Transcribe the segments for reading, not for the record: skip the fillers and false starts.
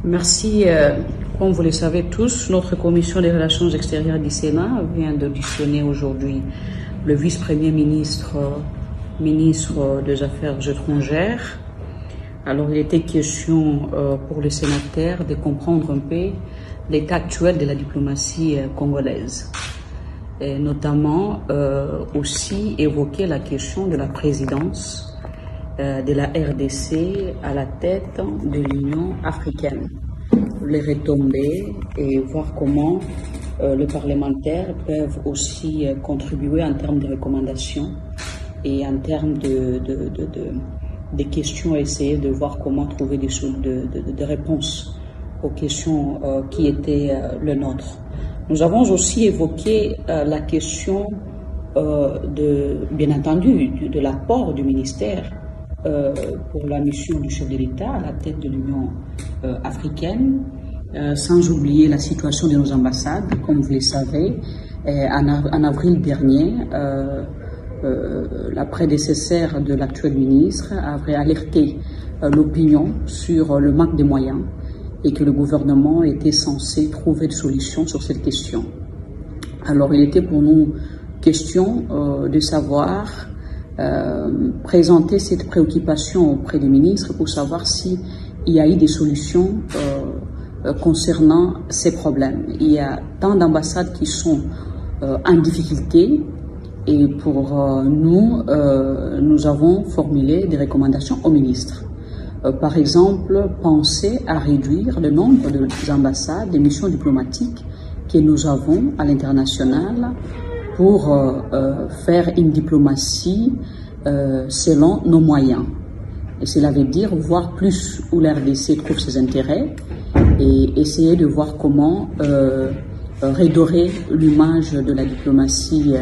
Merci. Comme vous le savez tous, notre commission des relations extérieures du Sénat vient d'auditionner aujourd'hui le vice-premier ministre, ministre des Affaires étrangères. Alors, il était question pour le sénateur de comprendre un peu l'état actuel de la diplomatie congolaise. Et notamment aussi évoquer la question de la présidence de la RDC à la tête de l'Union africaine, les retombées et voir comment les parlementaires peuvent aussi contribuer en termes de recommandations et en termes de questions, essayer de voir comment trouver des réponses aux questions qui étaient les nôtres. Nous avons aussi évoqué la question bien entendu, de l'apport du ministère pour la mission du chef de l'État à la tête de l'Union africaine, sans oublier la situation de nos ambassades. Comme vous le savez, en avril dernier, la prédécesseur de l'actuel ministre avait alerté l'opinion sur le manque de moyens et que le gouvernement était censé trouver des solutions sur cette question. Alors, il était pour nous question de savoir présenter cette préoccupation auprès des ministres pour savoir s'il y a eu des solutions concernant ces problèmes. Il y a tant d'ambassades qui sont en difficulté et pour nous avons formulé des recommandations aux ministres. Par exemple, penser à réduire le nombre d'ambassades, des missions diplomatiques que nous avons à l'international pour faire une diplomatie selon nos moyens. Et cela veut dire voir plus où la RDC trouve ses intérêts et essayer de voir comment redorer l'image de la diplomatie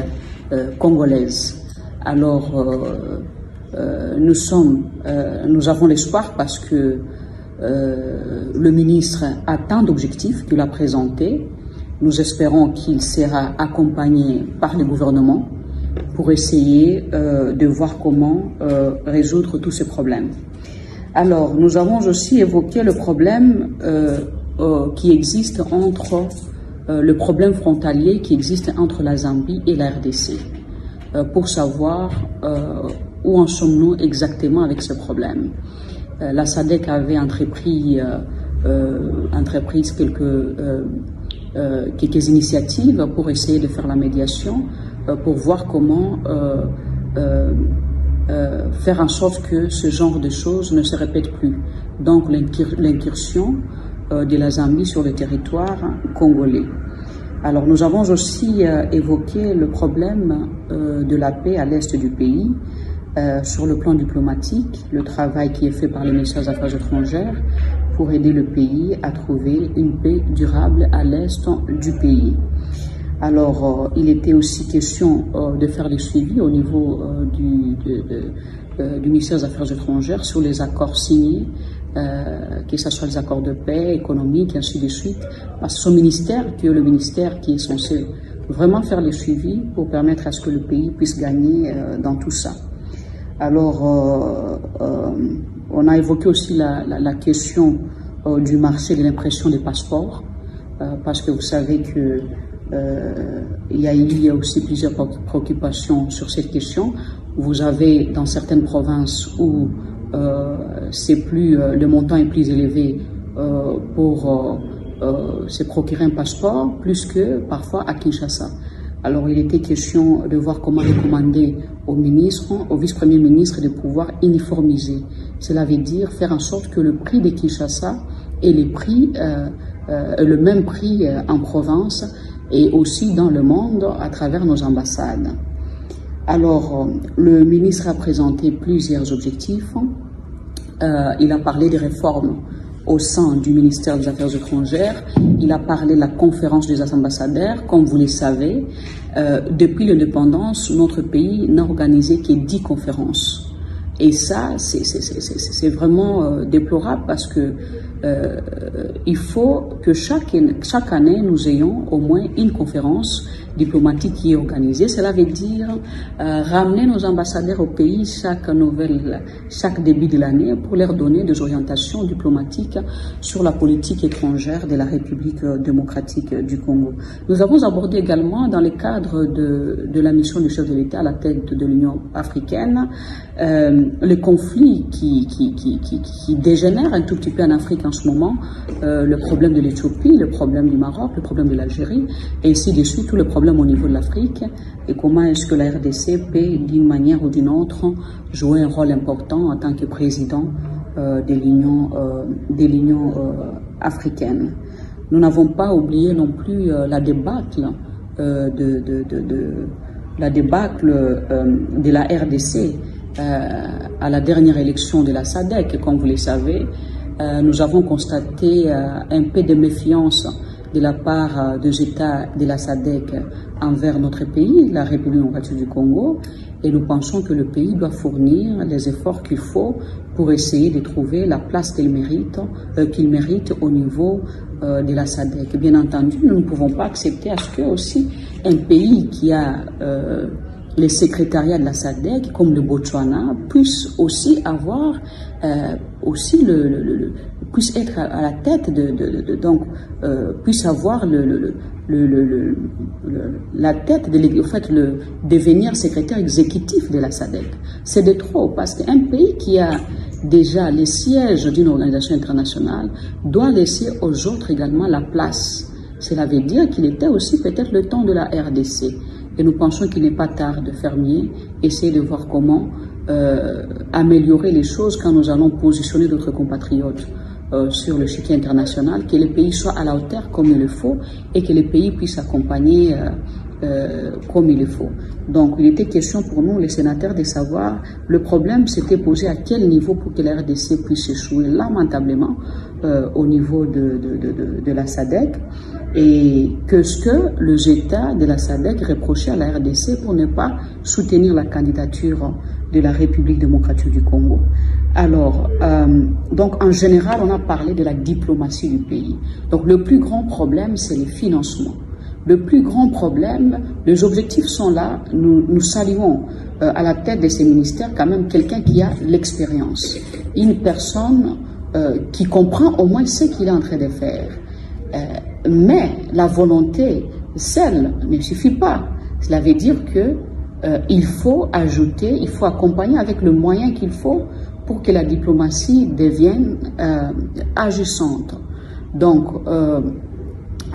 congolaise. Alors, nous avons l'espoir parce que le ministre a tant d'objectifs qu'il a présentés. Nous espérons qu'il sera accompagné par le gouvernement pour essayer de voir comment résoudre tous ces problèmes. Alors, nous avons aussi évoqué le problème qui existe entre le problème frontalier qui existe entre la Zambie et la RDC pour savoir où en sommes-nous exactement avec ce problème. La SADC avait entrepris quelques initiatives pour essayer de faire la médiation, pour voir comment faire en sorte que ce genre de choses ne se répète plus. Donc l'incursion de la Zambie sur le territoire congolais. Alors nous avons aussi évoqué le problème de la paix à l'est du pays, sur le plan diplomatique, le travail qui est fait par le ministère des Affaires étrangères pour aider le pays à trouver une paix durable à l'est du pays. Alors, il était aussi question de faire les suivis au niveau du ministère des Affaires étrangères sur les accords signés, que ce soit les accords de paix, économiques, et ainsi de suite. Parce que son ministère, qui est le ministère qui est censé vraiment faire les suivis pour permettre à ce que le pays puisse gagner dans tout ça. Alors, on a évoqué aussi la question du marché de l'impression des passeports, parce que vous savez que il y a aussi plusieurs préoccupations sur cette question. Vous avez dans certaines provinces où le montant est plus élevé pour se procurer un passeport, plus que parfois à Kinshasa. Alors, il était question de voir comment recommander au ministre, au vice-premier ministre de pouvoir uniformiser. Cela veut dire faire en sorte que le prix de Kinshasa et le même prix en province et aussi dans le monde à travers nos ambassades. Alors, le ministre a présenté plusieurs objectifs. Il a parlé des réformes au sein du ministère des Affaires étrangères. Il a parlé de la conférence des ambassadeurs. Comme vous le savez, depuis l'indépendance, notre pays n'a organisé que 10 conférences. Et ça, c'est vraiment déplorable parce que il faut que chaque année, nous ayons au moins une conférence diplomatique qui est organisée. Cela veut dire ramener nos ambassadeurs au pays chaque début de l'année pour leur donner des orientations diplomatiques sur la politique étrangère de la République démocratique du Congo. Nous avons abordé également, dans le cadre de la mission du chef de l'État à la tête de l'Union africaine, les conflits qui dégénèrent un tout petit peu en Afrique en ce moment, le problème de l'Éthiopie, le problème du Maroc, le problème de l'Algérie, et ainsi de suite, tout le problème au niveau de l'Afrique, et comment est-ce que la RDC peut, d'une manière ou d'une autre, jouer un rôle important en tant que président de l'Union africaine. Nous n'avons pas oublié non plus la débâcle de la RDC à la dernière élection de la SADC. Comme vous le savez, nous avons constaté un peu de méfiance de la part des États de la SADC envers notre pays, la République démocratique du Congo, et nous pensons que le pays doit fournir les efforts qu'il faut pour essayer de trouver la place qu'il mérite au niveau de la SADC. Bien entendu, nous ne pouvons pas accepter à ce que aussi un pays qui a les secrétariats de la SADC, comme le Botswana, puisse aussi avoir puisse être à la tête puisse avoir la tête de devenir secrétaire exécutif de la SADC. C'est de trop, parce qu'un pays qui a déjà les sièges d'une organisation internationale doit laisser aux autres également la place. Cela veut dire qu'il était aussi peut-être le temps de la RDC. Et nous pensons qu'il n'est pas tard de faire mieux, essayer de voir comment améliorer les choses quand nous allons positionner d'autres compatriotes sur le chiquier international, que les pays soient à la hauteur comme il le faut et que les pays puissent accompagner comme il le faut. Donc il était question pour nous, les sénateurs, de savoir, le problème s'était posé à quel niveau pour que la RDC puisse échouer lamentablement au niveau de la SADC, et ce que les États de la SADC reprochaient à la RDC pour ne pas soutenir la candidature de la République démocratique du Congo. Alors, donc en général, on a parlé de la diplomatie du pays. Donc le plus grand problème, c'est les financements. Le plus grand problème, les objectifs sont là. Nous saluons à la tête de ces ministères quand même quelqu'un qui a l'expérience, une personne qui comprend au moins ce qu'il est en train de faire. Mais la volonté seule ne suffit pas. Cela veut dire que il faut ajouter, il faut accompagner avec le moyen qu'il faut pour que la diplomatie devienne agissante. Donc,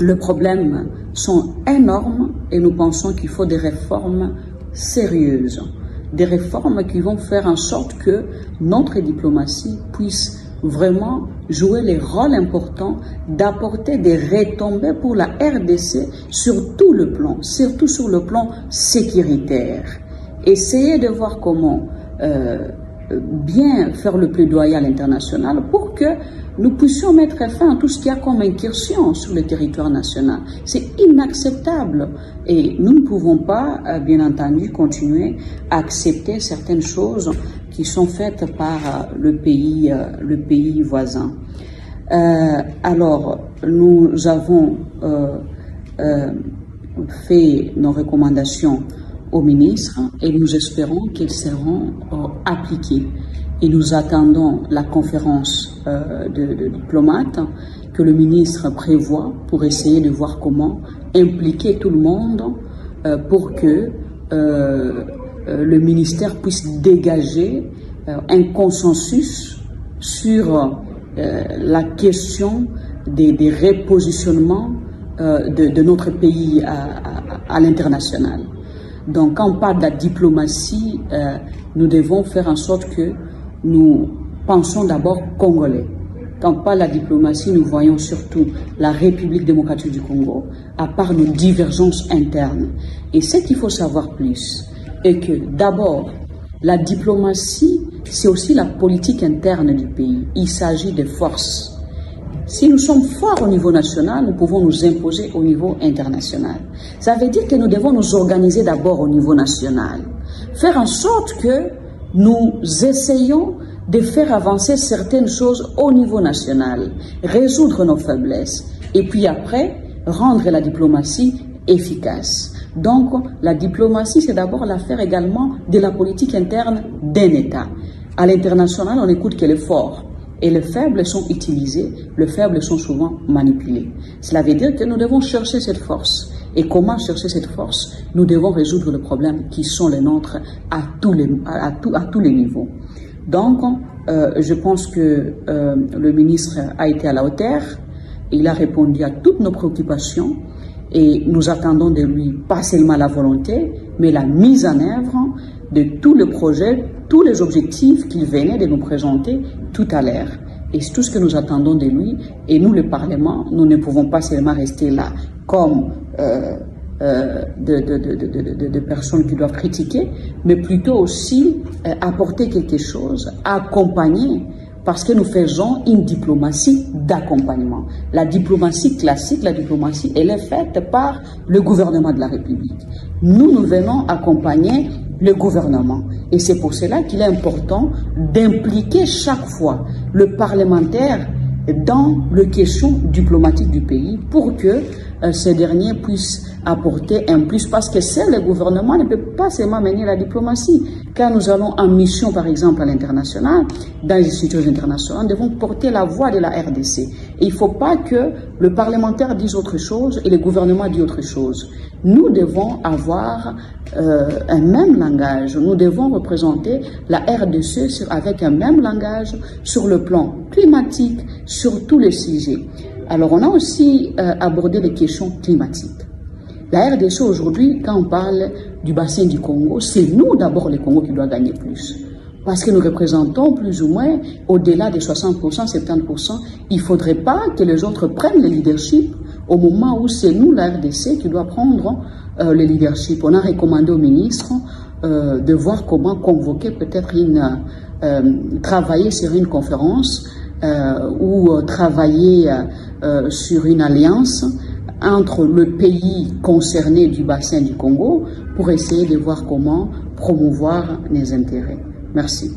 les problèmes sont énormes et nous pensons qu'il faut des réformes sérieuses. Des réformes qui vont faire en sorte que notre diplomatie puisse vraiment jouer les rôles importants d'apporter des retombées pour la RDC sur tout le plan, surtout sur le plan sécuritaire. Essayez de voir comment bien faire le plaidoyer à l'international pour que nous puissions mettre fin à tout ce qu'il y a comme incursion sur le territoire national. C'est inacceptable et nous ne pouvons pas, bien entendu, continuer à accepter certaines choses qui sont faites par le pays voisin. Alors, nous avons fait nos recommandations au ministre et nous espérons qu'elles seront appliquées. Et nous attendons la conférence de diplomates que le ministre prévoit pour essayer de voir comment impliquer tout le monde pour que le ministère puisse dégager un consensus sur la question des repositionnements de notre pays à l'international. Donc quand on parle de la diplomatie, nous devons faire en sorte que nous pensons d'abord congolais. Quand on parle de la diplomatie, nous voyons surtout la République démocratique du Congo, à part nos divergences internes. Et ce qu'il faut savoir plus est que d'abord, la diplomatie, c'est aussi la politique interne du pays. Il s'agit de forces. Si nous sommes forts au niveau national, nous pouvons nous imposer au niveau international. Ça veut dire que nous devons nous organiser d'abord au niveau national. Faire en sorte que nous essayons de faire avancer certaines choses au niveau national, résoudre nos faiblesses, et puis après, rendre la diplomatie efficace. Donc, la diplomatie, c'est d'abord l'affaire également de la politique interne d'un État. À l'international, on n'écoute que les forts. Et les faibles sont utilisés, les faibles sont souvent manipulés. Cela veut dire que nous devons chercher cette force. Et comment chercher cette force? Nous devons résoudre les problèmes qui sont les nôtres à tous les niveaux. Donc, je pense que le ministre a été à la hauteur. Il a répondu à toutes nos préoccupations. Et nous attendons de lui pas seulement la volonté, mais la mise en œuvre de tous les projets, tous les objectifs qu'il venait de nous présenter tout à l'heure. Et c'est tout ce que nous attendons de lui. Et nous, le Parlement, nous ne pouvons pas seulement rester là comme de personnes qui doivent critiquer, mais plutôt aussi apporter quelque chose, accompagner, parce que nous faisons une diplomatie d'accompagnement. La diplomatie classique, la diplomatie, elle est faite par le gouvernement de la République. Nous venons accompagner le gouvernement. Et c'est pour cela qu'il est important d'impliquer chaque fois le parlementaire dans les questions diplomatiques du pays pour que ces derniers puissent apporter un plus, parce que seul le gouvernement ne peut pas seulement mener la diplomatie. Quand nous allons en mission, par exemple, à l'international, dans les institutions internationales, nous devons porter la voix de la RDC. Et il ne faut pas que le parlementaire dise autre chose et le gouvernement dise autre chose. Nous devons avoir un même langage. Nous devons représenter la RDC avec un même langage sur le plan climatique, sur tous les sujets. Alors, on a aussi abordé les questions climatiques. La RDC aujourd'hui, quand on parle du bassin du Congo, c'est nous d'abord le Congo qui doit gagner plus. Parce que nous représentons plus ou moins au-delà des 60%, 70%. Il ne faudrait pas que les autres prennent le leadership au moment où c'est nous, la RDC, qui doit prendre le leadership. On a recommandé au ministre de voir comment convoquer peut-être travailler sur une conférence ou travailler sur une alliance entre le pays concerné du bassin du Congo pour essayer de voir comment promouvoir les intérêts. Merci.